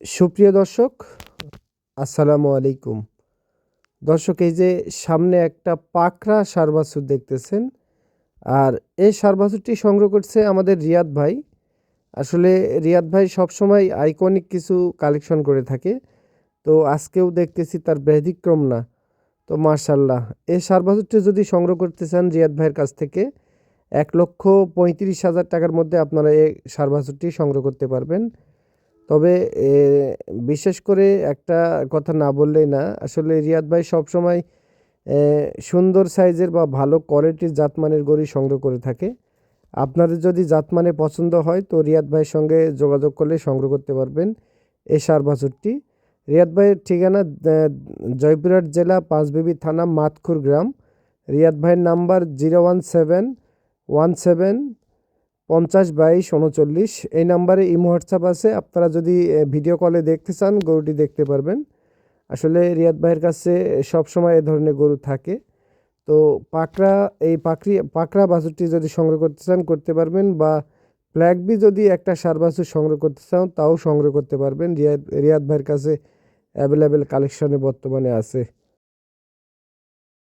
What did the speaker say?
সুপ্রিয় দর্শক, আসসালামু আলাইকুম। দর্শক, এই যে সামনে একটা পাকড়া ষাঁড় বাছুর দেখতেছেন, আর এই ষাঁড় বাছুরটি সংগ্রহ করছে আমাদের রিয়াদ ভাই। আসলে রিয়াদ ভাই সবসময় আইকনিক কিছু কালেকশন করে থাকে, তো আজকেও দেখতেছি তার ব্যতিক্রম না। তো মার্শাল্লাহ, এই ষাঁড় বাছুরটি যদি সংগ্রহ করতে চান রিয়াদ ভাইয়ের কাছ থেকে 1,35,000 টাকার মধ্যে আপনারা এই ষাঁড় বাছুরটি সংগ্রহ করতে পারবেন। তবে বিশেষ করে একটা কথা না বললেই না, আসলে রিয়াদ ভাই সবসময় সুন্দর সাইজের বা ভালো কোয়ালিটির জাতমানের গরু সংগ্রহ করে থাকে। আপনাদের যদি জাতমানে পছন্দ হয় তো রিয়াদ ভাইয়ের সঙ্গে যোগাযোগ করলে সংগ্রহ করতে পারবেন এই ষাঁড় বাছুরটি। রিয়াদ ভাইয়ের ঠিকানা জয়পুরহাট জেলা পাঁচবিবি থানা মাতখুর গ্রাম। রিয়াদ ভাইয়ের নাম্বার 01717 50 22 39। এই নাম্বারে ইমো হোয়াটসঅ্যাপ আছে। আপনারা যদি ভিডিও কলে দেখতে চান গরুটি দেখতে পারবেন। আসলে রিয়াদ ভাইয়ের কাছে সবসময় এ ধরনের গরু থাকে। তো পাকড়া বাছুরটি যদি সংগ্রহ করতে চান করতে পারবেন, বা ব্ল্যাক বি যদি একটা ষাঁড় বাছুর সংগ্রহ করতে চান তাও সংগ্রহ করতে পারবেন। রিয়াদ ভাইয়ের কাছে অ্যাভেলেবেল কালেকশনে বর্তমানে আছে।